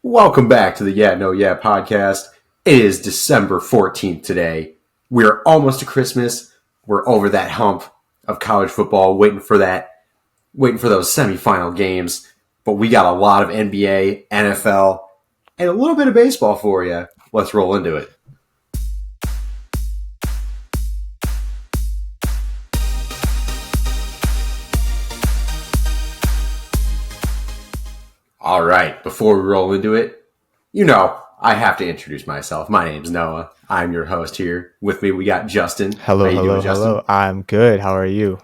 Welcome back to the Yeah No Yeah podcast. It is December 14th today. We're almost to Christmas. We're over that hump of college football, waiting for those semifinal games. But we got a lot of NBA, NFL, and a little bit of baseball for you. Let's roll into it. All right, before we roll into it, I have to introduce myself. My name's Noah. I'm your host here. With me, we got Justin. Hello, How you doing, Justin? hello. I'm good. How are you?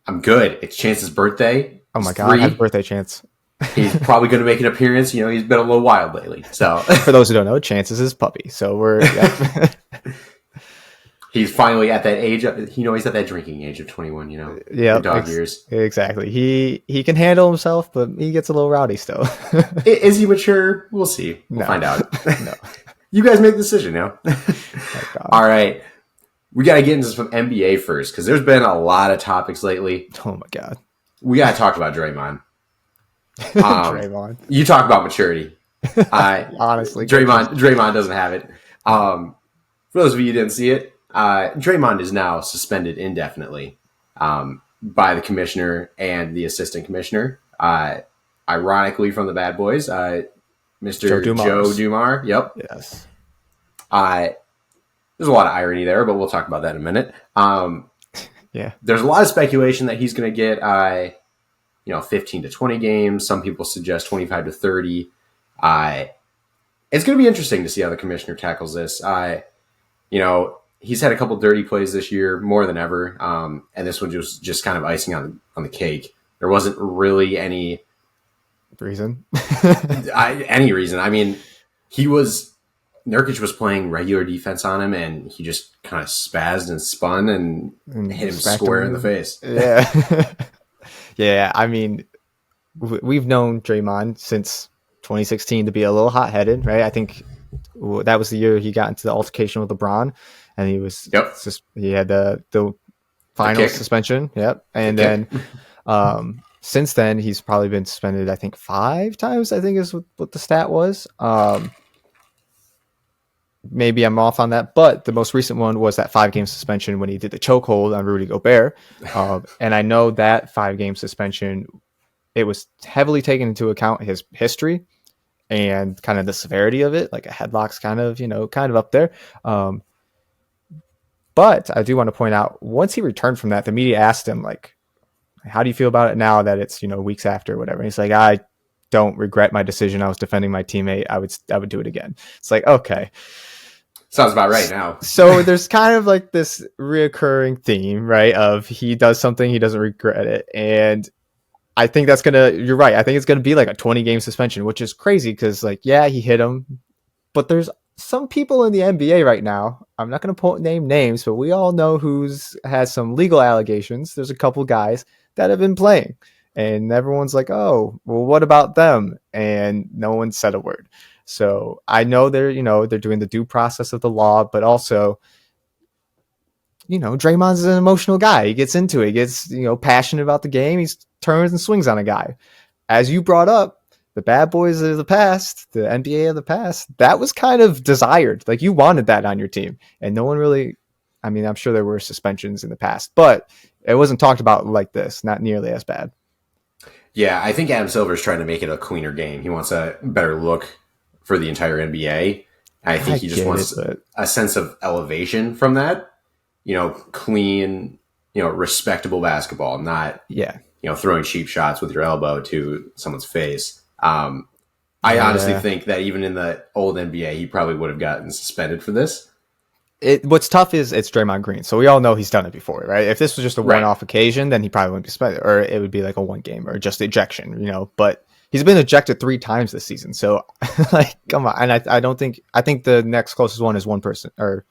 I'm good. It's Chance's birthday. Oh my He's God, happy birthday, Chance. He's probably going to make an appearance. He's been a little wild lately. So, for those who don't know, Chance is his puppy. So yeah. He's finally at that age. He's at that drinking age of 21. Yeah, dog years. Exactly. He can handle himself, but he gets a little rowdy still. Is he mature? We'll see. We'll find out. No. You guys make the decision now. All right. We got to get into some NBA first because there's been a lot of topics lately. Oh my God. We got to talk about Draymond. Draymond. You talk about maturity. Honestly, Draymond doesn't have it. For those of you who didn't see it, Draymond is now suspended indefinitely by the commissioner and the assistant commissioner. Ironically, from the Bad Boys, Mr. Joe Dumars. Yep. Yes. There's a lot of irony there, but we'll talk about that in a minute. Yeah. There's a lot of speculation that he's going to get 15 to 20 games. Some people suggest 25 to 30. It's going to be interesting to see how the commissioner tackles this. He's had a couple dirty plays this year, more than ever. And this one was just kind of icing on the cake. There wasn't really any reason. Any reason. I mean, Nurkic was playing regular defense on him, and he just kind of spazzed and spun and hit him square in the face. Yeah. Yeah, I mean, we've known Draymond since 2016 to be a little hot-headed, right? I think that was the year he got into the altercation with LeBron, and he was he had the final suspension. Yep, and then since then he's probably been suspended. I think 5 times. I think is what the stat was. Maybe I'm off on that, but the most recent one was that 5-game suspension when he did the chokehold on Rudy Gobert. And I know that 5-game suspension, it was heavily taken into account his history and kind of the severity of it, like a headlock's kind of up there. But I do want to point out, once he returned from that, the media asked him, like, how do you feel about it now that it's, weeks after or whatever? And he's like, I don't regret my decision. I was defending my teammate. I would do it again. It's like, okay. Sounds about right now. So there's kind of like this reoccurring theme, right? Of he does something, he doesn't regret it. And I think you're right. I think it's going to be like a 20-game suspension, which is crazy because, he hit him. But there's some people in the NBA right now. I'm not going to name names, but we all know who's has some legal allegations. There's a couple guys that have been playing. And everyone's like, oh, well, what about them? And no one said a word. So I know they're doing the due process of the law, but also, Draymond's an emotional guy. He gets into it, gets, passionate about the game. He turns and swings on a guy. As you brought up, the Bad Boys of the past, the NBA of the past, that was kind of desired. Like, you wanted that on your team. And no one really, I'm sure there were suspensions in the past, but it wasn't talked about like this, not nearly as bad. Yeah, I think Adam Silver's trying to make it a cleaner game. He wants a better look for the entire NBA. I think he just wants a sense of elevation from that, clean, respectable basketball, not, throwing cheap shots with your elbow to someone's face. I honestly think that even in the old NBA, he probably would have gotten suspended for this. What's tough is it's Draymond Green. So we all know he's done it before, right? If this was just a one-off occasion, then he probably wouldn't be suspended, or it would be like a 1-game or just ejection, but he's been ejected 3 times this season. So come on. And I think the next closest one is one person, or,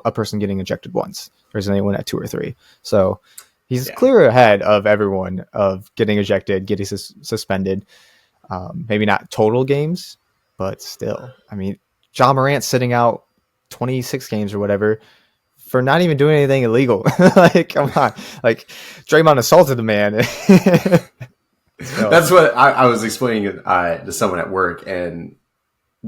a person getting ejected once. There's anyone at 2 or 3. So he's clear ahead of everyone of getting ejected, getting suspended. Maybe not total games, but still, Ja Morant's sitting out 26 games or whatever for not even doing anything illegal. Come on. Draymond assaulted the man. So. That's what I was explaining to someone at work, and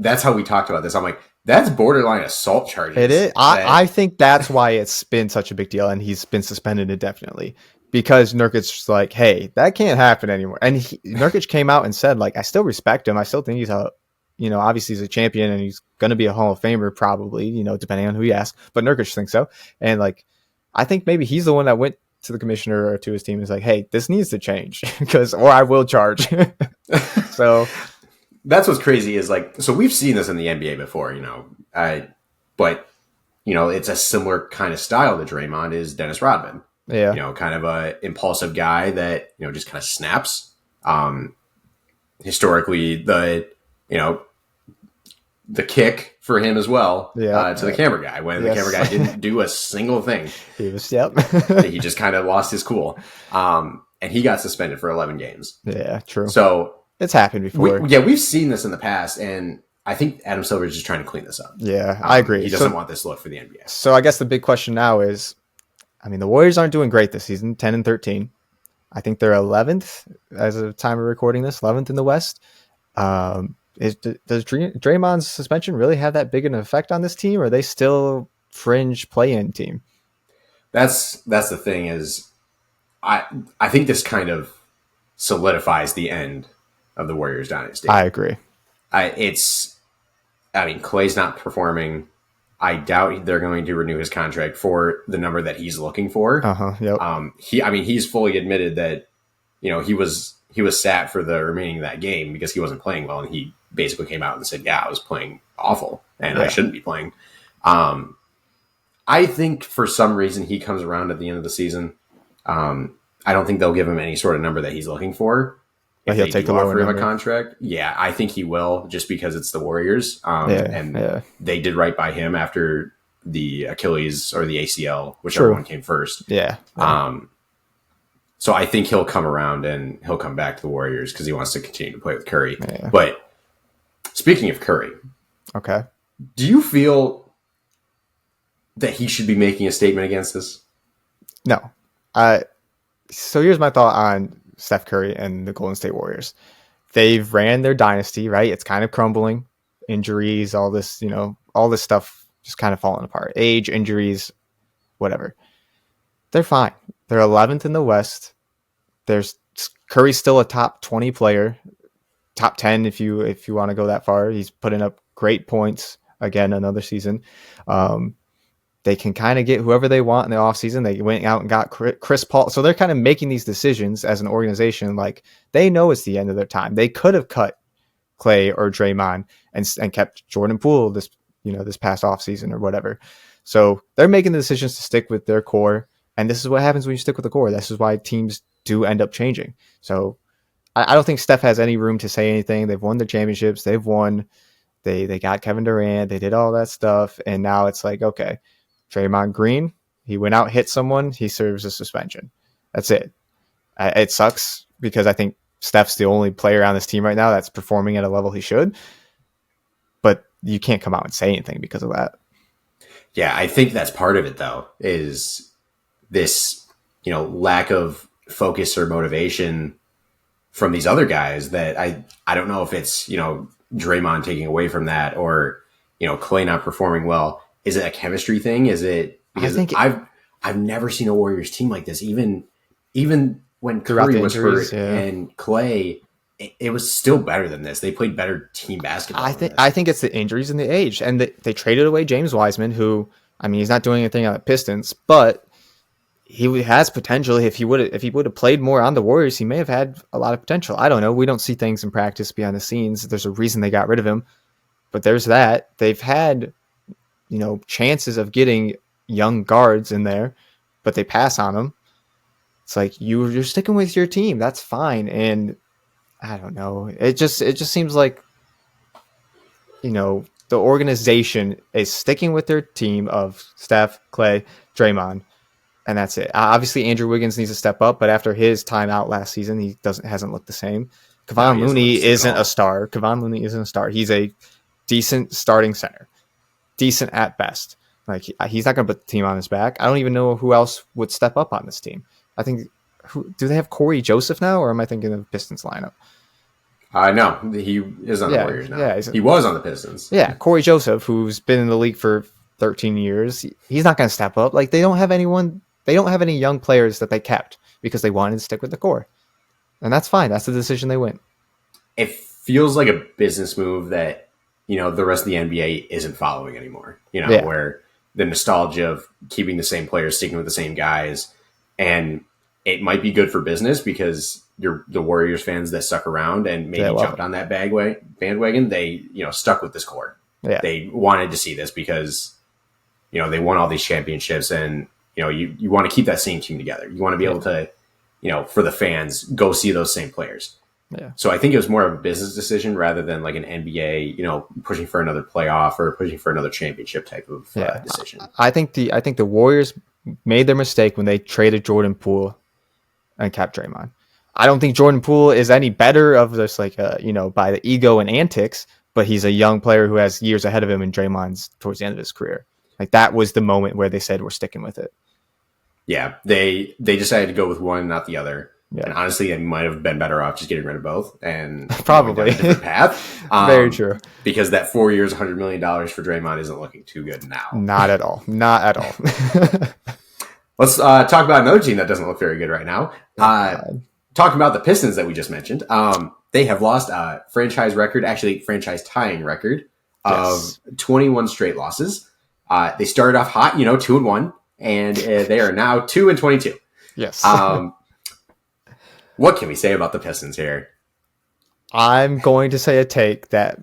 that's how we talked about this. I'm like, that's borderline assault charges. It is. I think that's why it's been such a big deal, and he's been suspended indefinitely because Nurkic's like, hey, that can't happen anymore. And Nurkic came out and said, like, I still respect him. I still think he's obviously he's a champion and he's going to be a Hall of Famer probably, depending on who you ask. But Nurkic thinks so. And like, I think maybe he's the one that went to the commissioner or to his team and is like, hey, this needs to change or I will charge. So that's what's crazy is like, so we've seen this in the NBA before, but it's a similar kind of style to Draymond is Dennis Rodman. Yeah. Kind of a impulsive guy that, just kind of snaps. Historically, the kick for him as well to the camera guy when the camera guy didn't do a single thing. He was, he just kind of lost his cool. And he got suspended for 11 games. Yeah, true. So it's happened before. We've seen this in the past, and I think Adam Silver is just trying to clean this up. Yeah, I agree. He doesn't want this look for the NBA. So I guess the big question now is, the Warriors aren't doing great this season, 10-13. I think they're 11th as of time of recording this, 11th in the West. Does Draymond's suspension really have that big an effect on this team, or are they still fringe play-in team? That's the thing is, I think this kind of solidifies the end of the Warriors dynasty. I agree. Klay's not performing. I doubt they're going to renew his contract for the number that he's looking for. Yep. He's fully admitted that, he was sat for the remaining of that game because he wasn't playing well, and he basically came out and said, "Yeah, I was playing awful, and I shouldn't be playing." I think for some reason he comes around at the end of the season. I don't think they'll give him any sort of number that he's looking for. If he'll take the lower offer him number. A contract, yeah, I think he will, just because it's the Warriors, they did right by him after the Achilles or the ACL, whichever one came first. Yeah. So I think he'll come around and he'll come back to the Warriors because he wants to continue to play with Curry. Yeah. But speaking of Curry, okay, do you feel that he should be making a statement against this? No. So here's my thought on Steph Curry and the Golden State Warriors. They've ran their dynasty, right? It's kind of crumbling. Injuries, all this, all this stuff just kind of falling apart. Age, injuries, whatever. They're fine. They're 11th in the West. Curry's still a top 20 player, top 10 if you want to go that far. He's putting up great points again another season. They can kind of get whoever they want in the offseason. They went out and got Chris Paul. So they're kind of making these decisions as an organization. Like, they know it's the end of their time. They could have cut Klay or Draymond and kept Jordan Poole this past offseason or whatever. So they're making the decisions to stick with their core. And this is what happens when you stick with the core. This is why teams do end up changing. So I don't think Steph has any room to say anything. They've won the championships. They've won. They got Kevin Durant. They did all that stuff. And now it's like, okay, Draymond Green, he went out, hit someone, he serves a suspension. That's it. It sucks because I think Steph's the only player on this team right now that's performing at a level he should. But you can't come out and say anything because of that. Yeah, I think that's part of it, though, is this, lack of focus or motivation from these other guys that I don't know if it's, Draymond taking away from that or, Klay not performing well. Is it a chemistry thing? Is it because I've never seen a Warriors team like this. Even when Curry was hurt and Klay, it was still better than this. They played better team basketball. I think it's the injuries and the age, and they traded away James Wiseman, who he's not doing anything on the Pistons, but he has potential. If he would have played more on the Warriors, he may have had a lot of potential. I don't know. We don't see things in practice behind the scenes. There's a reason they got rid of him, but there's that. They've had chances of getting young guards in there, but they pass on them. It's like you're sticking with your team. That's fine. And I don't know. It just seems like, the organization is sticking with their team of Steph, Klay, Draymond, and that's it. Obviously, Andrew Wiggins needs to step up, but after his time out last season, he hasn't looked the same. Kevon Looney isn't a star. Kevon Looney isn't a star. He's a decent starting center. Decent at best. Like, he's not going to put the team on his back. I don't even know who else would step up on this team. I think, do they have Corey Joseph now, or am I thinking of Pistons lineup? No, he is on the Warriors now. He was on the Pistons. Yeah, Corey Joseph, who's been in the league for 13 years, he's not going to step up. Like, they don't have anyone. They don't have any young players that they kept because they wanted to stick with the core, and that's fine. That's the decision they went. It feels like a business move that the rest of the NBA isn't following anymore. Where the nostalgia of keeping the same players, sticking with the same guys, and it might be good for business because the Warriors fans that stuck around and maybe jumped on that bandwagon. They stuck with this core. Yeah. They wanted to see this because they won all these championships, and you want to keep that same team together. You want to be able to for the fans go see those same players. Yeah. So I think it was more of a business decision rather than like an NBA pushing for another playoff or pushing for another championship type of decision. I think the Warriors made their mistake when they traded Jordan Poole and kept Draymond. I don't think Jordan Poole is any better of this, by the ego and antics, but he's a young player who has years ahead of him, and Draymond's towards the end of his career. Like, that was the moment where they said, we're sticking with it. Yeah, they decided to go with one, not the other. Yeah. And honestly, it might have been better off just getting rid of both and probably a different path. Very true. Because that 4 years, $100 million for Draymond isn't looking too good now. Not at all. Not at all. Let's talk about another team that doesn't look very good right now. Talking about the Pistons that we just mentioned. They have lost a franchise tying record of 21 straight losses. They started off hot, 2-1, and they are now 2-22. Yes. What can we say about the Pistons here? I'm going to say a take that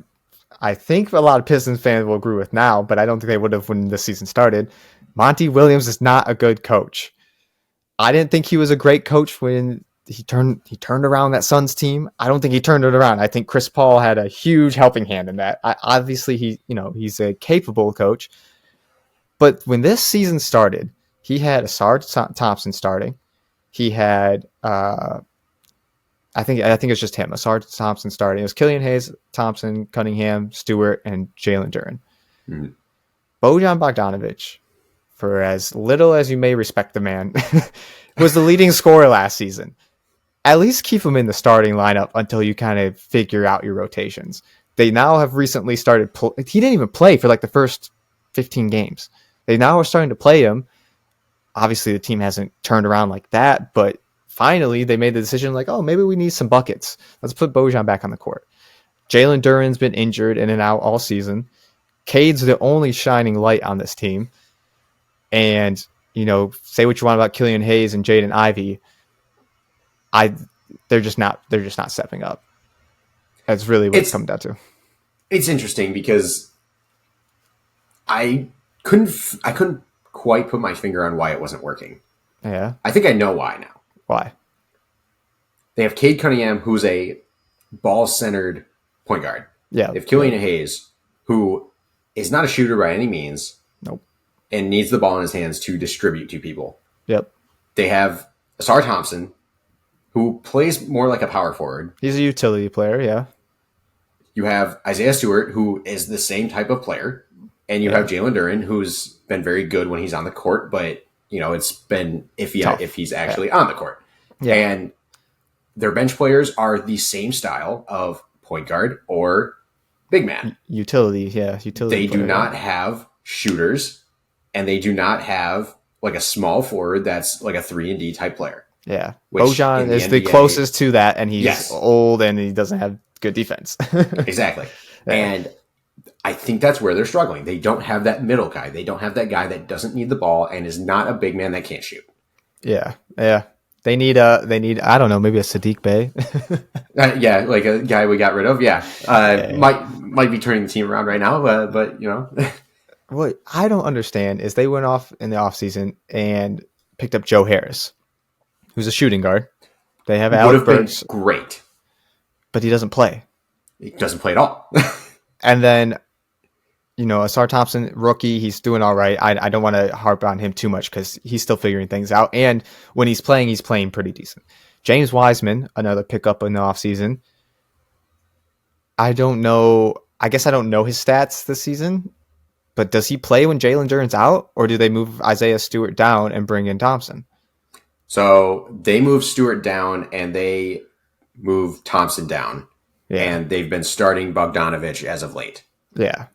I think a lot of Pistons fans will agree with now, but I don't think they would have when the season started. Monty Williams is not a good coach. I didn't think he was a great coach when he turned around that Suns team. I don't think he turned it around. I think Chris Paul had a huge helping hand in that. Obviously, he's a capable coach. But when this season started, he had Asar Thompson starting. He had I think it's just him. Asar Thompson starting. It was Killian Hayes, Thompson, Cunningham, Stewart, and Jalen Duren. Mm-hmm. Bojan Bogdanovic, for as little as you may respect the man, was the leading scorer last season. At least keep him in the starting lineup until you kind of figure out your rotations. They now have recently started. He didn't even play for like the first 15 games. They now are starting to play him. Obviously, the team hasn't turned around like that, but finally, they made the decision like, oh, maybe we need some buckets. Let's put Bojan back on the court. Jalen Duren's been injured in and out all season. Cade's the only shining light on this team. And, say what you want about Killian Hayes and Jaden Ivey. They're just not stepping up. That's really what it's come down to. It's interesting because I couldn't quite put my finger on why it wasn't working. Yeah. I think I know why now. Why? They have Cade Cunningham, who's a ball-centered point guard. Yeah. They have Killian Hayes, who is not a shooter by any means. Nope. And needs the ball in his hands to distribute to people. Yep. They have Asar Thompson, who plays more like a power forward. He's a utility player, yeah. You have Isaiah Stewart, who is the same type of player. And you have Jalen Duren, who's been very good when he's on the court, but it's been iffy if he's actually on the court. Yeah. And their bench players are the same style of point guard or big man. Utility. They do not have shooters, and they do not have like a small forward that's like a 3-and-D type player. Yeah. Bojan is the closest to that, and he's old and he doesn't have good defense. Exactly. Yeah. And I think that's where they're struggling. They don't have that middle guy. They don't have that guy that doesn't need the ball and is not a big man that can't shoot. Yeah. They need I don't know, maybe a Sadiq Bey. Like a guy we got rid of. Might be turning the team around right now, but What I don't understand is they went off in the offseason and picked up Joe Harris, who's a shooting guard. They have Alec Burks. Great. But he doesn't play. He doesn't play at all. And then, Asar Thompson, rookie, he's doing all right. I don't want to harp on him too much because he's still figuring things out. And when he's playing pretty decent. James Wiseman, another pickup in the offseason. I don't know. I guess I don't know his stats this season. But does he play when Jalen Duren's out? Or do they move Isaiah Stewart down and bring in Thompson? So they move Stewart down and they move Thompson down. Yeah. and they've been starting Bogdanovich as of late. Yeah.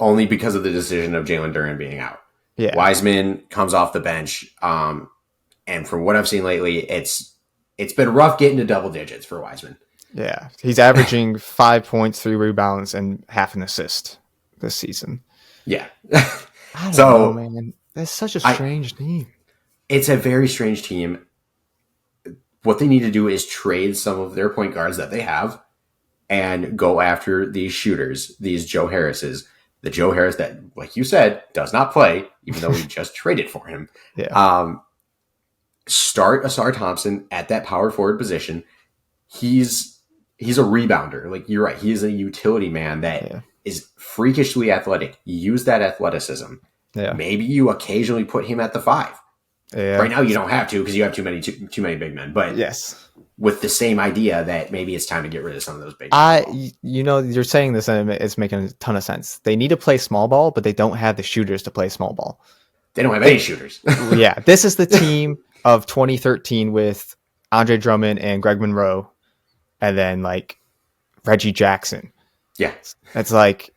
Only because of the decision of Jalen Duren being out. Yeah. Wiseman comes off the bench, and from what I've seen lately, it's been rough getting to double digits for Wiseman. Yeah. He's averaging 5 points, 3 rebounds, and half an assist this season. Yeah. I don't know, man. That's such a strange team. It's a very strange team. What they need to do is trade some of their point guards that they have and go after these shooters, these Joe Harrises. The Joe Harris that, like you said, does not play, even though we just traded for him. Yeah. Start Asar Thompson at that power forward position. He's a rebounder. Like, you're right. He is a utility man that is freakishly athletic. Use that athleticism. Yeah. Maybe you occasionally put him at the 5. Yeah. Right now you don't have to because you have too many big men. But yes, with the same idea that maybe it's time to get rid of some of those big men. You're saying this and it's making a ton of sense. They need to play small ball, but they don't have the shooters to play small ball. They don't have any shooters. Yeah. This is the team of 2013 with Andre Drummond and Greg Monroe and then like Reggie Jackson. Yeah. It's like,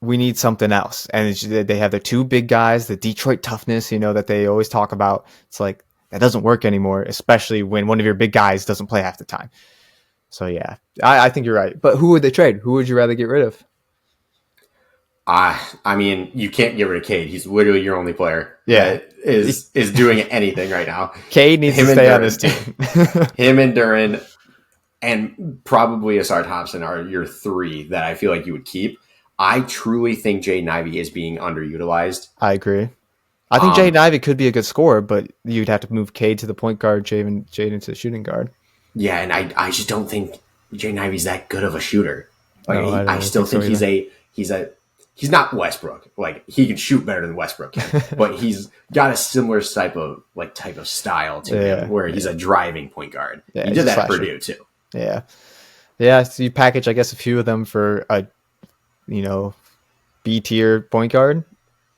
we need something else. And they have the 2 big guys, the Detroit toughness, that they always talk about. It's like, that doesn't work anymore, especially when one of your big guys doesn't play half the time. So, yeah, I think you're right. But who would they trade? Who would you rather get rid of? I mean, you can't get rid of Cade. He's literally your only player. Yeah. That is doing anything right now. Cade needs to stay on this team. Him and Duren and probably Asar Thompson are your 3 that I feel like you would keep. I truly think Jaden Ivey is being underutilized. I agree. I think Jaden Ivey could be a good scorer, but you'd have to move Cade to the point guard, Jaden to the shooting guard. Yeah, and I just don't think Jaden Ivey's that good of a shooter. Like, no, I still think he's not Westbrook. Like, he can shoot better than Westbrook can, but he's got a similar type of style to him, where he's a driving point guard. Yeah, he did that at Purdue too. Yeah, yeah. So you package, I guess, a few of them for a B tier point guard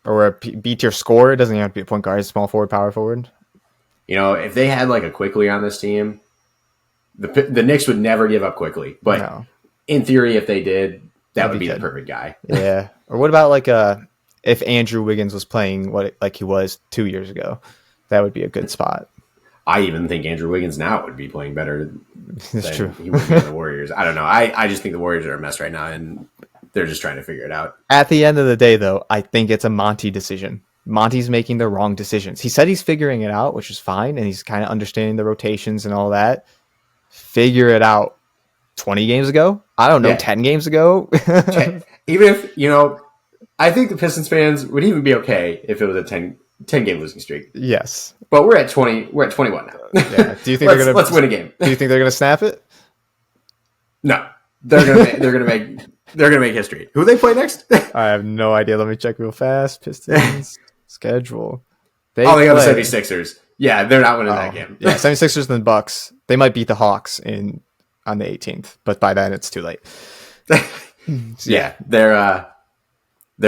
or a B tier scorer. It doesn't even have to be a point guard. It's small forward, power forward. If they had like a Quickly on this team, the Knicks would never give up Quickly. But in theory, if they did, that would be the perfect guy. Yeah. Or what about if Andrew Wiggins was playing like he was 2 years ago? That would be a good spot. I even think Andrew Wiggins now would be playing better That's true. He would be in the Warriors. I don't know. I just think the Warriors are a mess right now, and they're just trying to figure it out. At the end of the day, though, I think it's a Monty decision. Monty's making the wrong decisions. He said he's figuring it out, which is fine, and he's kind of understanding the rotations and all that. Figure it out 20 games ago? I don't know, 10 games ago? Even if, I think the Pistons fans would even be okay if it was a 10 game losing streak. Yes. But we're at 20. We're at 21 now. Yeah. Do you think let's win a game? Do you think they're gonna snap it? No. They're gonna make history. Who they play next? I have no idea. Let me check real fast. Pistons schedule. They got the 76ers. Yeah, they're not winning that game. Yeah, 76ers and the Bucks. They might beat the Hawks on the 18th, but by then it's too late. Yeah, they're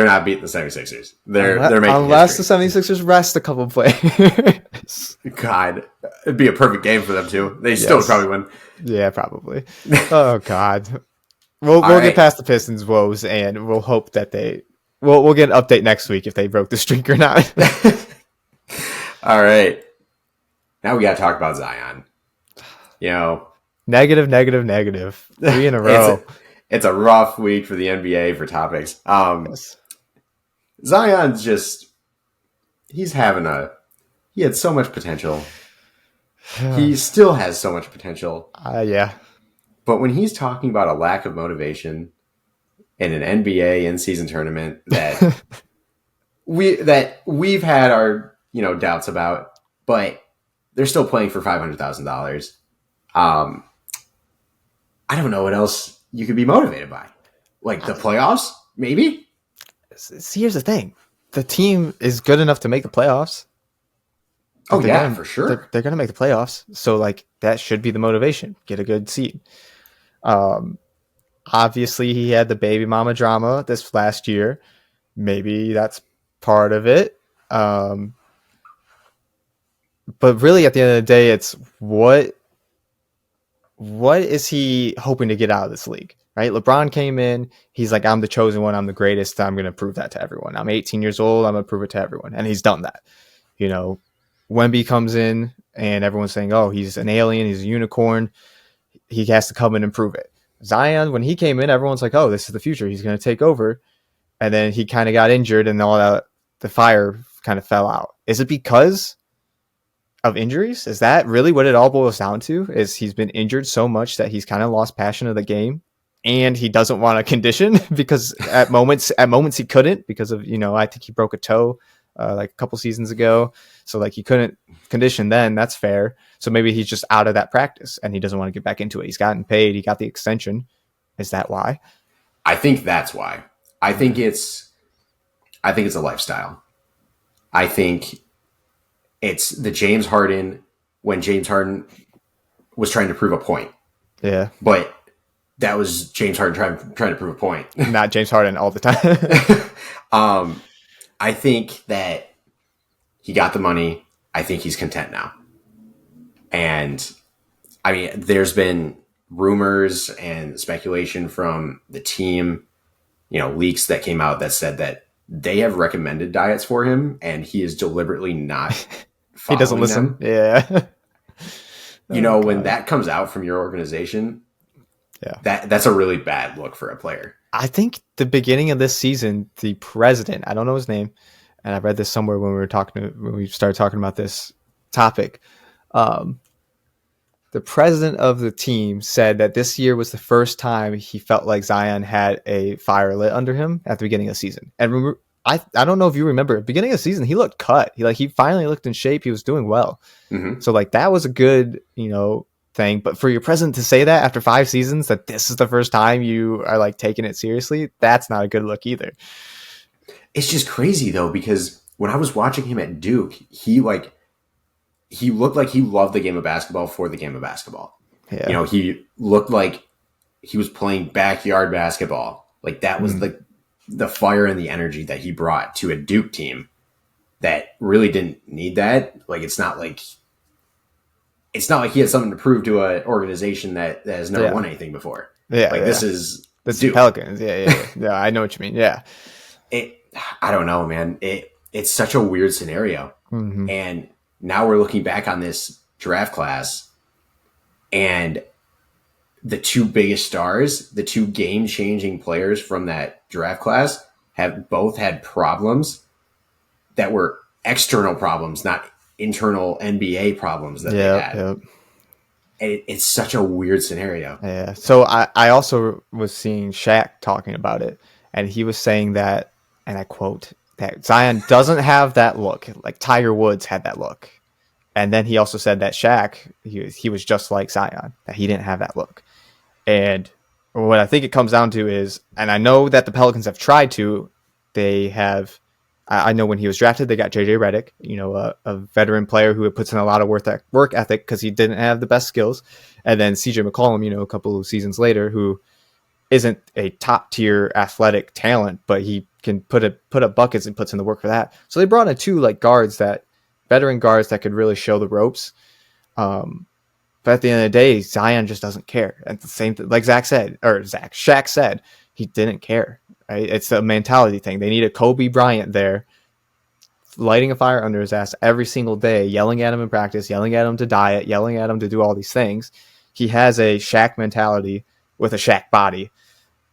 not beating the 76ers. They're making unless history. The 76ers rest a couple of players. God, it'd be a perfect game for them too. They still would probably win. Yeah, probably. Oh God. We'll get past the Pistons woes, and we'll hope that we'll get an update next week if they broke the streak or not. All right. Now we got to talk about Zion. Negative. 3 in a row. It's a rough week for the NBA for topics. Yes. Zion's he had so much potential. He still has so much potential. Yeah. But when he's talking about a lack of motivation in an NBA in-season tournament that we've had our doubts about, but they're still playing for $500,000. I don't know what else you could be motivated by. Like the playoffs, maybe? See, here's the thing. The team is good enough to make the playoffs. For sure. They're going to make the playoffs. So, that should be the motivation. Get a good seed. Obviously, he had the baby mama drama this last year. Maybe that's part of it. But really, at the end of the day, it's what what is he hoping to get out of this league? Right? LeBron came in. He's like, I'm the chosen one. I'm the greatest. I'm going to prove that to everyone. I'm 18 years old. I'm going to prove it to everyone. And he's done that. You know, Wemby comes in and everyone's saying, oh, he's an alien. He's a unicorn. He has to come in and prove it. Zion, when he came in, everyone's like, oh, this is the future. He's going to take over. And then he kind of got injured and all that, the fire kind of fell out. Is it because of injuries? Is that really what it all boils down to? Is he's been injured so much that he's kind of lost passion of the game, and he doesn't want to condition because at moments he couldn't because of, I think he broke a toe like a couple seasons ago, so like he couldn't condition then. That's fair. So maybe he's just out of that practice and he doesn't want to get back into it. He's gotten paid. He got the extension. Is that why? I think that's why. I think it's a lifestyle. I think it's the James Harden when James Harden was trying to prove a point. Yeah. But that was James Harden trying to prove a point. Not James Harden all the time. I think that he got the money. I think he's content now. And I mean, there's been rumors and speculation from the team, leaks that came out that said that they have recommended diets for him and he is deliberately not he doesn't listen. them. Yeah. When that comes out from your organization, yeah, that's a really bad look for a player. I think the beginning of this season, the president, I don't know his name, and I read this somewhere when we started talking about this topic. The president of the team said that this year was the first time he felt like Zion had a fire lit under him at the beginning of the season. And remember, I don't know if you remember, at the beginning of the season, he looked cut. He finally looked in shape. He was doing well. Mm-hmm. So like that was a good, thing. But for your president to say that after 5 seasons, that this is the first time you are like taking it seriously, that's not a good look either. It's just crazy though, because when I was watching him at Duke, he looked like he loved the game of basketball for the game of basketball. Yeah. He looked like he was playing backyard basketball. Like that was the fire and the energy that he brought to a Duke team that really didn't need that. Like, it's not like he had something to prove to an organization that has never won anything before. Yeah. Like this is Duke. Pelicans. Yeah. Yeah. I know what you mean. Yeah. I don't know, man. It's such a weird scenario. Mm-hmm. And now we're looking back on this draft class and the 2 biggest stars, the 2 game-changing players from that draft class have both had problems that were external problems, not internal NBA problems that they had. Yep. And it's such a weird scenario. Yeah. So I also was seeing Shaq talking about it, and he was saying that, and I quote, that Zion doesn't have that look. Like Tiger Woods had that look. And then he also said that Shaq, he was just like Zion, that he didn't have that look. And what I think it comes down to is, and I know that the Pelicans have tried to, they have, I know when he was drafted, they got JJ Redick, a veteran player who puts in a lot of work ethic because he didn't have the best skills. And then CJ McCollum, a couple of seasons later, who isn't a top tier athletic talent, but he can put up buckets and puts in the work for that. So they brought in 2 like veteran guards that could really show the ropes. But at the end of the day, Zion just doesn't care. And the same thing, like Shaq said, he didn't care. Right? It's a mentality thing. They need a Kobe Bryant there, lighting a fire under his ass every single day, yelling at him in practice, yelling at him to diet, yelling at him to do all these things. He has a Shaq mentality with a Shaq body,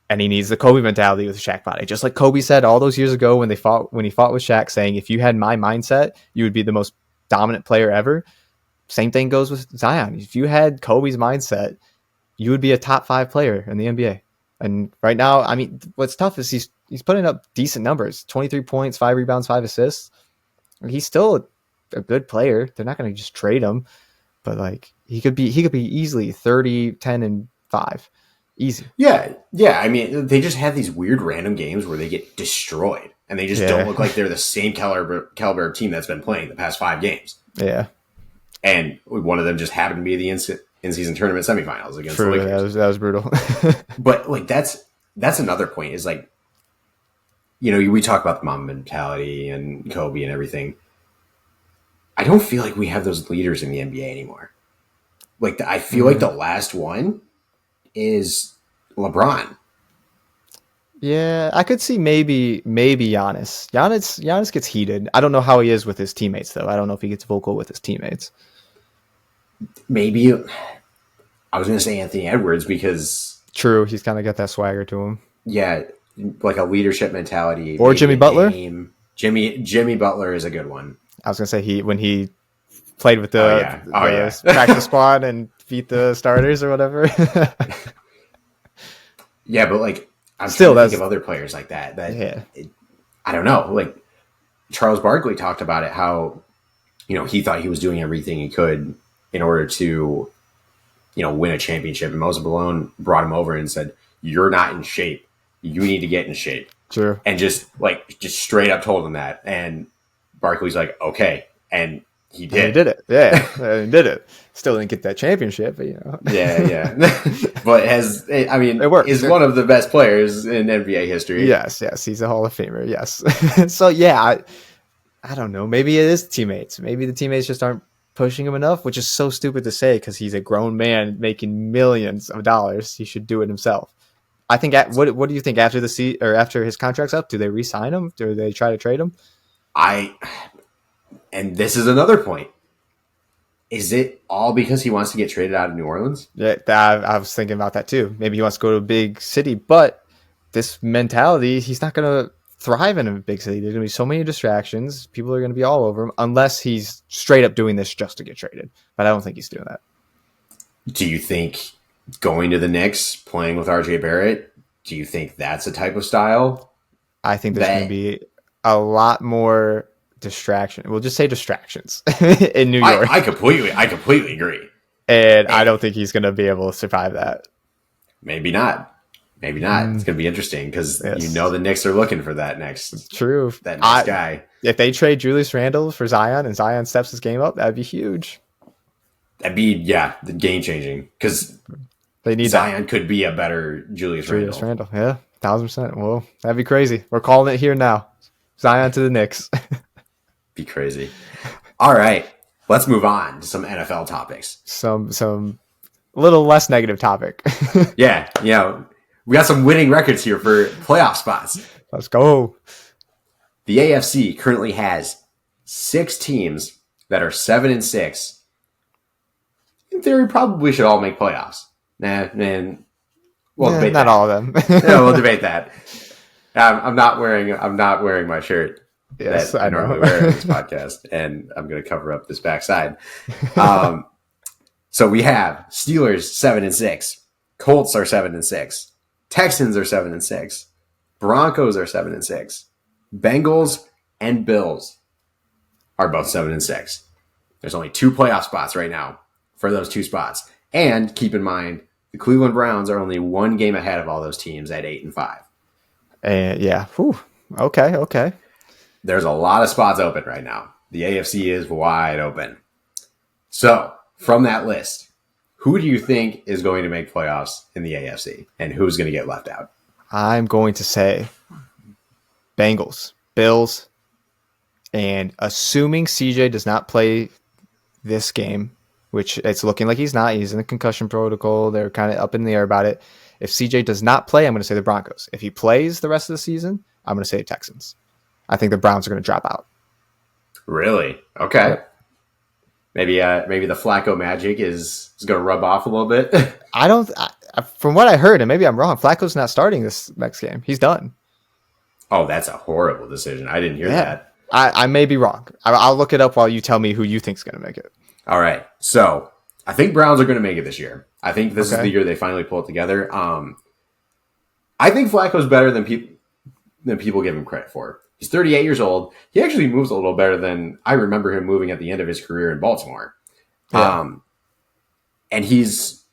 and he needs the Kobe mentality with a Shaq body. Just like Kobe said all those years ago when he fought with Shaq, saying, if you had my mindset, you would be the most dominant player ever. Same thing goes with Zion. If you had Kobe's mindset, you would be a top 5 player in the NBA. And right now, I mean, what's tough is he's putting up decent numbers, 23 points, 5 rebounds, 5 assists. He's still a good player. They're not going to just trade him, but like he could be easily 30, 10, and 5. Easy. Yeah. I mean, they just have these weird random games where they get destroyed and they just don't look like they're the same caliber of team that's been playing the past 5 games. Yeah. And one of them just happened to be the in-season tournament semifinals against the Lakers. That was brutal. But like that's another point is like, we talk about the mom mentality and Kobe and everything. I don't feel like we have those leaders in the NBA anymore. Like I feel like the last one is LeBron. Yeah, I could see maybe Giannis. Giannis gets heated. I don't know how he is with his teammates though. I don't know if he gets vocal with his teammates. Maybe I was going to say Anthony Edwards because true, he's kind of got that swagger to him. Yeah, like a leadership mentality. Or Jimmy Butler. Jimmy Butler is a good one. I was going to say when he played with the practice squad and beat the starters or whatever. Yeah, but like I'm still trying to think of other players like that. I don't know. Like Charles Barkley talked about it, how he thought he was doing everything he could in order to win a championship, and Moses Malone brought him over and said, "You're not in shape. You need to get in shape." Sure. And just straight up told him that, and Barkley's like, "Okay," and he did. And he did it. Yeah, he did it. Still didn't get that championship, but Yeah. But it worked. Is one of the best players in NBA history. Yes, he's a Hall of Famer. Yes. So yeah, I don't know. Maybe it is teammates. Maybe the teammates just aren't pushing him enough, which is so stupid to say because he's a grown man making millions of dollars. He should do it himself. I think. What do you think after after his contract's up? Do they re-sign him? Do they try to trade him? And this is another point. Is it all because he wants to get traded out of New Orleans? Yeah, I was thinking about that too. Maybe he wants to go to a big city, but this mentality, he's not going to thrive in a big city. There's going to be so many distractions. People are going to be all over him unless he's straight up doing this just to get traded. But I don't think he's doing that. Do you think going to the Knicks, playing with RJ Barrett, do you think that's a type of style? I think there's going to be a lot more distraction. We'll just say distractions in New York. I completely agree. And I don't think he's going to be able to survive that. Maybe not. It's going to be interesting because the Knicks are looking for that next. True. That next guy. If they trade Julius Randle for Zion and Zion steps his game up, that'd be huge. That'd be game changing because they need Zion could be a better Julius Randle. Yeah, 1,000%. Well, that'd be crazy. We're calling it here now. Zion to the Knicks. Be crazy. All right, let's move on to some NFL topics. Some little less negative topic. Yeah, we got some winning records here for playoff spots. Let's go. The AFC currently has 6 teams that are 7-6. In theory, probably should all make playoffs. Debate not that. All of them. We'll debate that. I'm not wearing my shirt. Yes, that I normally wear in this podcast, and I'm going to cover up this backside. So we have Steelers 7-6, Colts are 7-6, Texans are 7-6, Broncos are 7-6, Bengals and Bills are both 7-6. There's only 2 playoff spots right now for those 2 spots, and keep in mind the Cleveland Browns are only 1 game ahead of all those teams at 8-5. And okay. There's a lot of spots open right now. The AFC is wide open. So, from that list, who do you think is going to make playoffs in the AFC? And who's going to get left out? I'm going to say Bengals, Bills, and assuming CJ does not play this game, which it's looking like he's not. He's in the concussion protocol. They're kind of up in the air about it. If CJ does not play, I'm going to say the Broncos. If he plays the rest of the season, I'm going to say the Texans. I think the Browns are going to drop out. Really? Okay. Yep. Maybe the Flacco magic is going to rub off a little bit. From what I heard, and maybe I'm wrong, Flacco's not starting this next game. He's done. Oh, that's a horrible decision. I didn't hear that. I may be wrong. I'll look it up while you tell me who you think is going to make it. All right. So I think Browns are going to make it this year. I think this is the year they finally pull it together. I think Flacco's better than people give him credit for. He's 38 years old. He actually moves a little better than I remember him moving at the end of his career in Baltimore. Yeah. And he's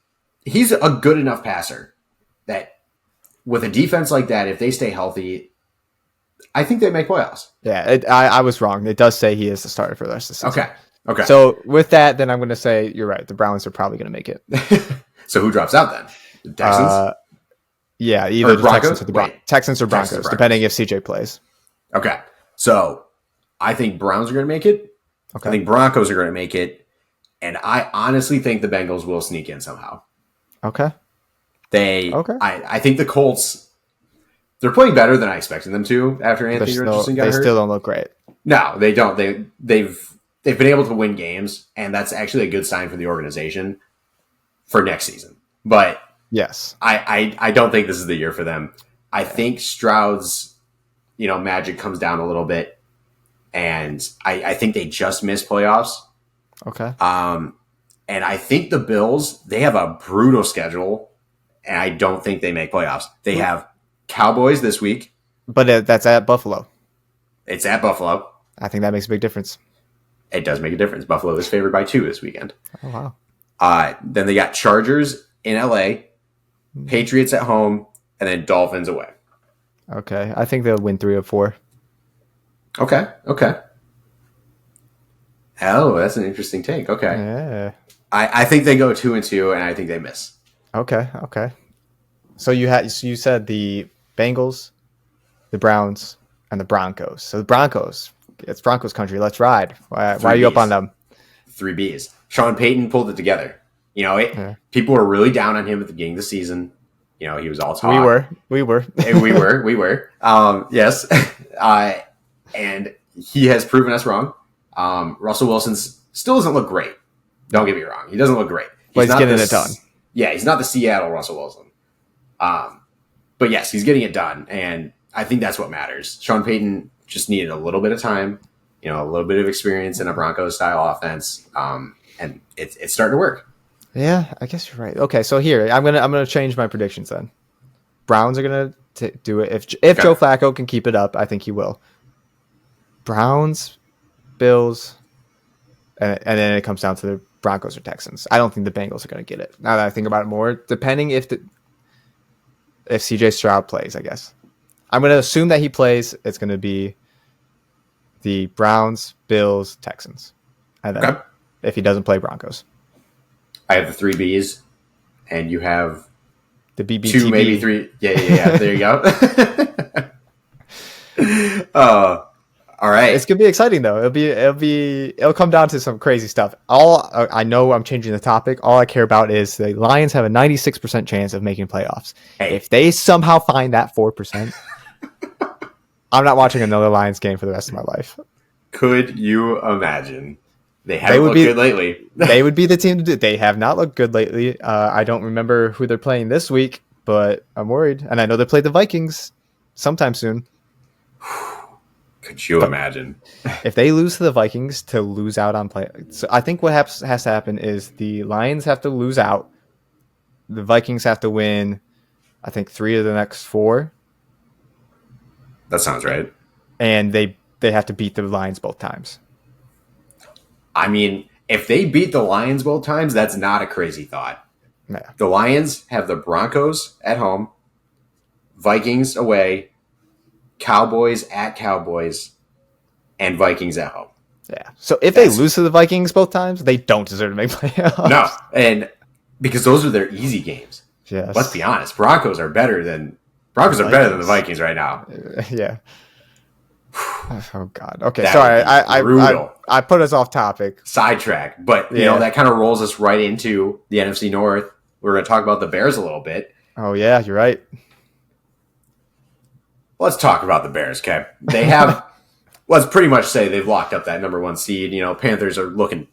a good enough passer that with a defense like that, if they stay healthy, I think they make playoffs. Yeah, I was wrong. It does say he is the starter for the rest of the season. Okay. So with that, then I'm going to say you're right. The Browns are probably going to make it. So who drops out then? The Texans? Yeah, either the Texans or the Texans or Broncos, depending if CJ plays. Okay. So I think Browns are going to make it. Okay. I think Broncos are going to make it. And I honestly think the Bengals will sneak in somehow. Okay. I think the Colts, they're playing better than I expected them to after Anthony Richardson got hurt. They still don't look great. No, they don't. They've been able to win games, and that's actually a good sign for the organization for next season. But yes, I don't think this is the year for them. I think Stroud's, magic comes down a little bit, and I think they just missed playoffs. Okay. And I think the Bills, they have a brutal schedule, and I don't think they make playoffs. They have Cowboys this week. But that's at Buffalo. It's at Buffalo. I think that makes a big difference. It does make a difference. Buffalo is favored by 2 this weekend. Oh, wow. Then they got Chargers in LA, Patriots at home, and then Dolphins away. Okay. I think they'll win 3 of 4. Okay. Oh, that's an interesting take. Okay. Yeah. I think they go 2-2, and I think they miss. Okay. So you said the Bengals, the Browns, and the Broncos. So the Broncos, it's Broncos country. Let's ride. Why are you up on them? 3 Bs. Sean Payton pulled it together. People were really down on him at the beginning of the season. He was all talk. We were. we were. Yes. And he has proven us wrong. Russell Wilson still doesn't look great. Don't get me wrong. He doesn't look great. But he's getting it done. Yeah, he's not the Seattle Russell Wilson. But yes, he's getting it done. And I think that's what matters. Sean Payton just needed a little bit of time, a little bit of experience in a Broncos-style offense. And it's starting to work. Yeah, I guess you're right. Okay, so here, I'm gonna change my predictions then. Browns are gonna do it. If Joe Flacco can keep it up, I think he will. Browns, Bills, and then it comes down to the Broncos or Texans. I don't think the Bengals are going to get it. Now that I think about it more, depending if CJ Stroud plays, I guess. I'm going to assume that he plays. It's going to be the Browns, Bills, Texans. And then if he doesn't play, Broncos. I have the 3 Bs, and you have the BBTB. 2, maybe 3. Yeah. There you go. All right. It's gonna be exciting though. It'll come down to some crazy stuff. I know I'm changing the topic. All I care about is the Lions have a 96% chance of making playoffs. Hey. If they somehow find that 4%, I'm not watching another Lions game for the rest of my life. Could you imagine? They haven't looked good lately. They would be the team to do. They have not looked good lately. I don't remember who they're playing this week, but I'm worried. And I know they play the Vikings sometime soon. Could you imagine? If they lose to the Vikings to lose out on play, so I think what has to happen is the Lions have to lose out. The Vikings have to win, I think, 3 of the next 4. That sounds right. And they have to beat the Lions both times. I mean, if they beat the Lions both times, that's not a crazy thought. Yeah. The Lions have the Broncos at home, Vikings away, Cowboys at Cowboys, and Vikings at home. Yeah. So if they lose to the Vikings both times, they don't deserve to make playoffs. No, and because those are their easy games. Yes. Let's be honest. Broncos are better than the Vikings right now. Yeah. Oh God. Okay. Sorry. I put us off topic. Sidetrack, but you know that kind of rolls us right into the NFC North. We're going to talk about the Bears a little bit. Oh yeah, you're right. Let's talk about the Bears, okay? They have, let's pretty much say they've locked up that number 1 seed. Panthers are looking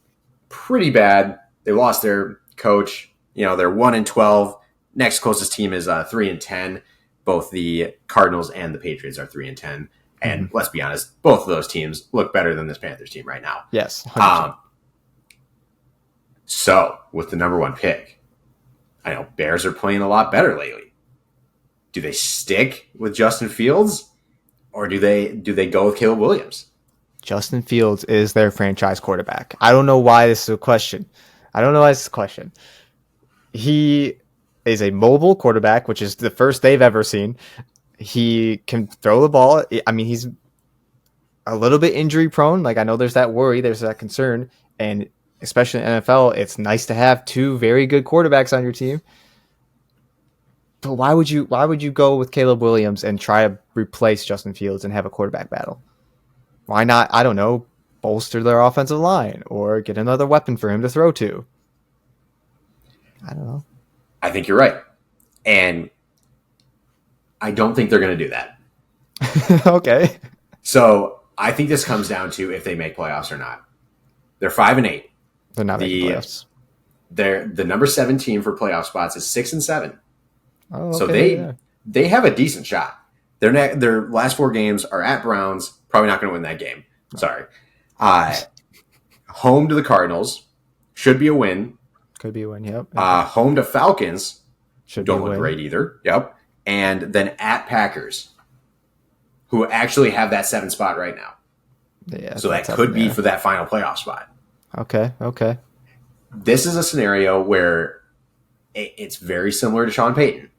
pretty bad. They lost their coach. They're 1-12. Next closest team is 3-10. Both the Cardinals and the Patriots are 3-10. And let's be honest, both of those teams look better than this Panthers team right now. Yes. So, with the number 1 pick, I know Bears are playing a lot better lately. Do they stick with Justin Fields, or do they go with Caleb Williams? Justin Fields is their franchise quarterback. I don't know why this is a question. He is a mobile quarterback, which is the first they've ever seen. He can throw the ball. I mean, he's a little bit injury prone. Like, I know there's that worry, there's that concern, and especially in NFL, it's nice to have 2 very good quarterbacks on your team. But why would you go with Caleb Williams and try to replace Justin Fields and have a quarterback battle? Why not? I don't know. bolster their offensive line or get another weapon for him to throw to. I don't know. I think you're right. And I don't think they're going to do that. Okay. So I think this comes down to if they make playoffs or not. They're 5-8. They're not making playoffs. The number 7 team for playoff spots is 6-7. Oh, okay, so they have a decent shot. Their last 4 games are at Browns. Probably not going to win that game. Sorry. Home to the Cardinals. Should be a win. Could be a win, yep. Home to Falcons. Don't look great either. Yep. And then at Packers, who actually have that 7 spot right now. Yeah. So that could be for that final playoff spot. Okay. This is a scenario where it's very similar to Sean Payton.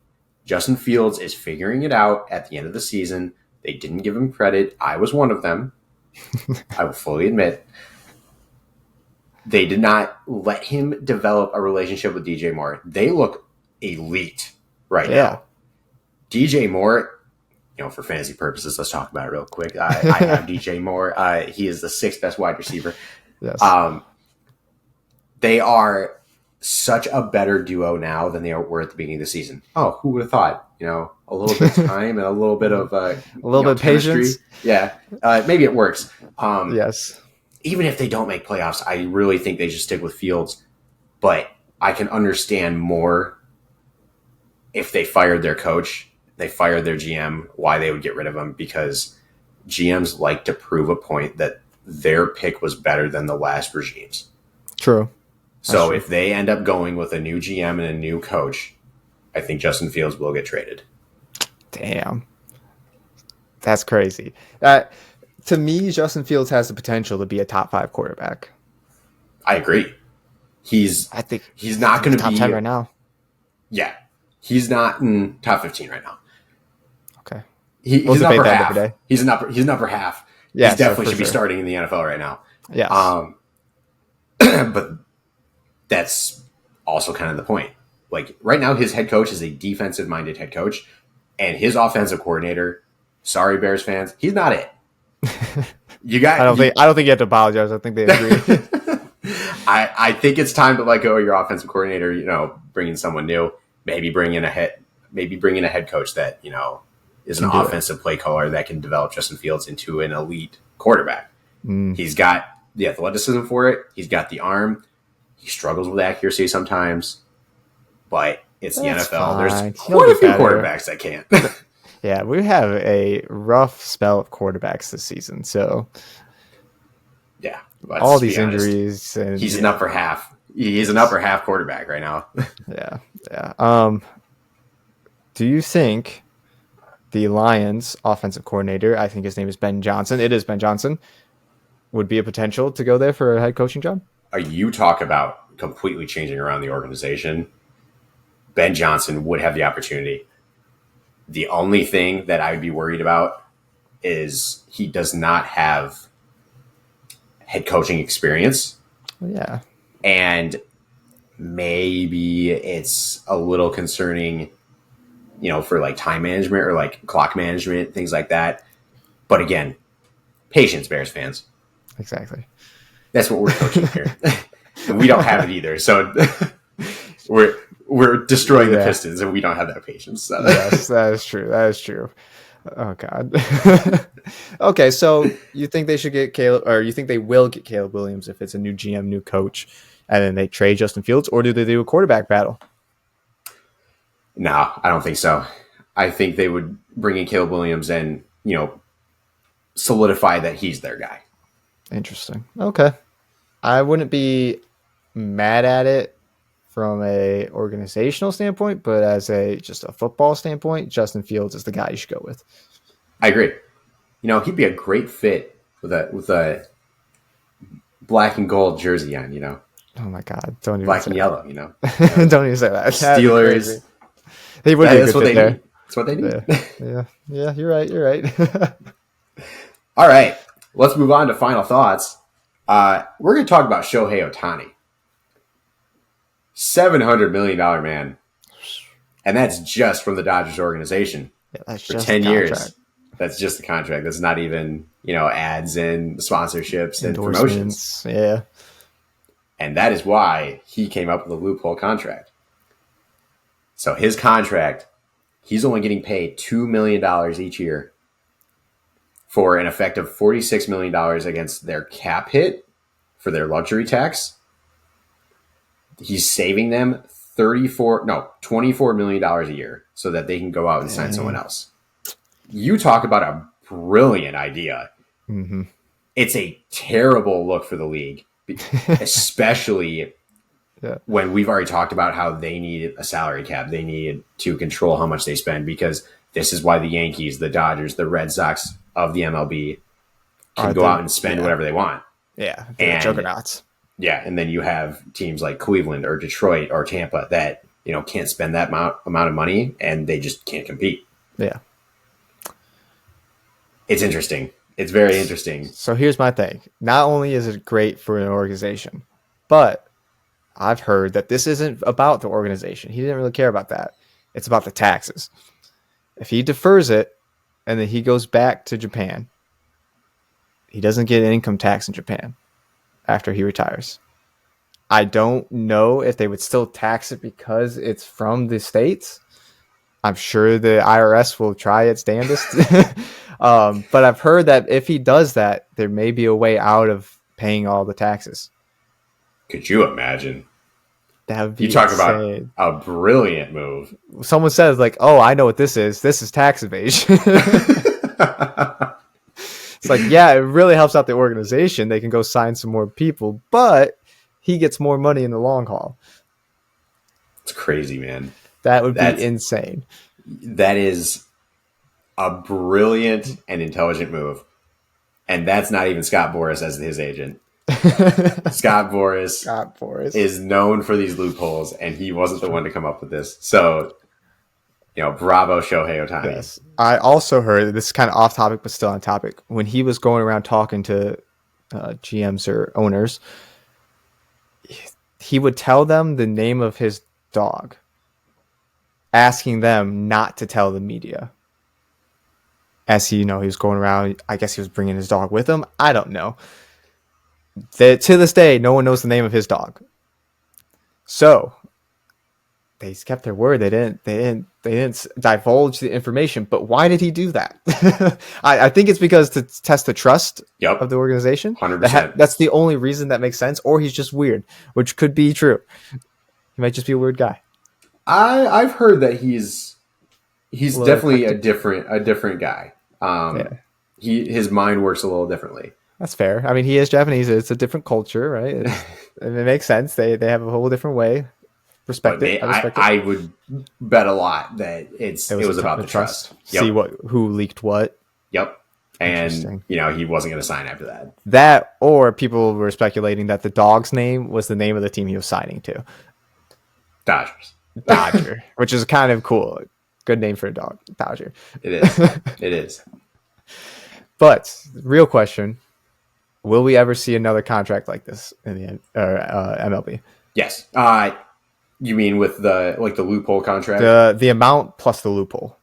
Justin Fields is figuring it out at the end of the season. They didn't give him credit. I was one of them. I will fully admit. They did not let him develop a relationship with DJ Moore. They look elite right now. DJ Moore, for fantasy purposes, let's talk about it real quick. I have DJ Moore. He is the 6th best wide receiver. Yes. They are such a better duo now than they were at the beginning of the season. Oh, who would have thought? A little bit of time and a little bit of a little bit of patience. Yeah, maybe it works. Yes. Even if they don't make playoffs, I really think they should stick with Fields. But I can understand more if they fired their coach, they fired their GM, why they would get rid of him, because GMs like to prove a point that their pick was better than the last regime's. True. So if they end up going with a new GM and a new coach, I think Justin Fields will get traded. Damn. That's crazy. To me, Justin Fields has the potential to be a top 5 quarterback. I agree. I think he's not going to be top 10 right now. Yeah. He's not in top 15 right now. Okay. He's an upper half. He's an upper half. Yes, he definitely should be starting in the NFL right now. Yes. But that's also kind of the point. Like right now, his head coach is a defensive-minded head coach, and his offensive coordinator, sorry Bears fans, he's not it. I don't think you have to apologize. I think they agree. I think it's time to let go of your offensive coordinator. Bring in someone new. Maybe bring in a head coach that is an offensive play caller that can develop Justin Fields into an elite quarterback. He's got the athleticism for it. He's got the arm. He struggles with accuracy sometimes, but it's the NFL. Fine. There's quite a few quarterbacks that can't. Yeah, we have a rough spell of quarterbacks this season. So, yeah, all these injuries. And, he's an upper half. He's an upper half quarterback right now. Yeah. Do you think the Lions offensive coordinator, I think his name is Ben Johnson. It is Ben Johnson. Would be a potential to go there for a head coaching job? You talk about completely changing around the organization. Ben Johnson would have the opportunity. The only thing that I would be worried about is he does not have head coaching experience. Yeah. And maybe it's a little concerning, for like time management or like clock management, things like that. But again, patience, Bears fans. Exactly. That's what we're coaching here. We don't have it either. So we're destroying the Pistons and we don't have that patience. So. Yes, that is true. Oh God. Okay, so you think they should get Caleb, or you think they will get Caleb Williams if it's a new GM, new coach, and then they trade Justin Fields, or do they do a quarterback battle? No, I don't think so. I think they would bring in Caleb Williams and, solidify that he's their guy. Interesting. Okay. I wouldn't be mad at it from a organizational standpoint, but as just a football standpoint, Justin Fields is the guy you should go with. I agree. He'd be a great fit with a black and gold jersey on, Oh my God. Don't even black say and that. yellow, Don't even say that. Steelers. He would be a good fit there. That's what they need. Yeah, you're right. All right. Let's move on to final thoughts. We're going to talk about Shohei Ohtani. $700 million man. And that's just from the Dodgers organization. Yeah, that's for just 10 years. That's just the contract. That's not even, ads and sponsorships and promotions. Yeah. And that is why he came up with a loophole contract. So his contract, he's only getting paid $2 million each year for an effective $46 million against their cap hit for their luxury tax. He's saving them $24 million a year so that they can go out and sign someone else. You talk about a brilliant idea. Mm-hmm. It's a terrible look for the league, especially when we've already talked about how they need a salary cap. They need to control how much they spend, because this is why the Yankees, the Dodgers, the Red Sox of the MLB can go out and spend whatever they want. Yeah, they're juggernauts. Yeah, and then you have teams like Cleveland or Detroit or Tampa that can't spend that amount of money, and they just can't compete. Yeah, it's interesting. It's very interesting. So here's my thing. Not only is it great for an organization, but I've heard that this isn't about the organization. He didn't really care about that. It's about the taxes. If he defers it and then he goes back to Japan, he doesn't get an income tax in Japan after he retires. I don't know if they would still tax it because it's from the States. I'm sure the IRS will try its damnedest. But I've heard that if he does that, there may be a way out of paying all the taxes. Could you imagine? That would be You talk insane. about a brilliant move. Someone says like, "Oh, I know what this is. This is tax evasion." It's like, yeah, it really helps out the organization. They can go sign some more people, but he gets more money in the long haul. It's crazy, man. That would be insane. That is a brilliant and intelligent move. And that's not even Scott Boras as his agent. Scott Boras is known for these loopholes, and he wasn't the one to come up with this. So, bravo, Shohei Ohtani. Yes. I also heard, this is kind of off topic, but still on topic, when he was going around talking to GMs or owners, he would tell them the name of his dog, asking them not to tell the media. As he was going around, I guess he was bringing his dog with him. I don't know. To this day, no one knows the name of his dog. So they kept their word. They didn't divulge the information. But why did he do that? I think it's because to test the trust of the organization. 100%. That's the only reason that makes sense. Or he's just weird, which could be true. He might just be a weird guy. I've heard that he's definitely a different guy. His mind works a little differently. That's fair. I mean, he is Japanese. It's a different culture, right? It makes sense. They have a whole different way. Respect it. I would bet a lot that it was about the trust. Yep. See who leaked what. Yep. And he wasn't going to sign after that. That, or people were speculating that the dog's name was the name of the team he was signing to. Dodger, which is kind of cool. Good name for a dog, Dodger. It is. It is. But real question: will we ever see another contract like this in the MLB? Yes. You mean with the loophole contract? The amount plus the loophole.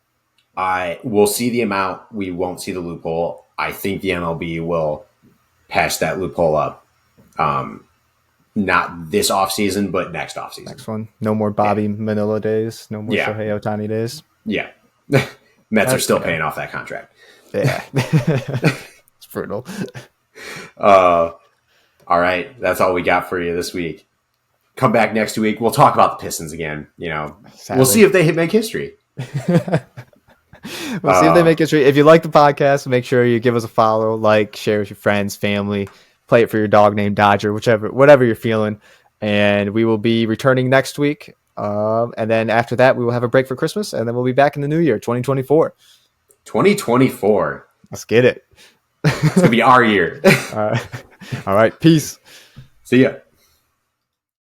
We'll see the amount. We won't see the loophole. I think the MLB will patch that loophole up. Not this offseason, but next offseason. Next one. No more Bobby Manila days. No more Shohei Ohtani days. Yeah. Mets are still paying off that contract. Yeah. It's brutal. All right. That's all we got for you this week. Come back next week. We'll talk about the Pistons again. Sadly. We'll see if they make history. We'll see if they make history. If you like the podcast, make sure you give us a follow, share with your friends, family. Play it for your dog named Dodger, whatever you're feeling. And we will be returning next week. And then after that, we will have a break for Christmas. And then we'll be back in the new year, 2024. 2024. Let's get it. It's going to be our year. All right. Peace. See ya.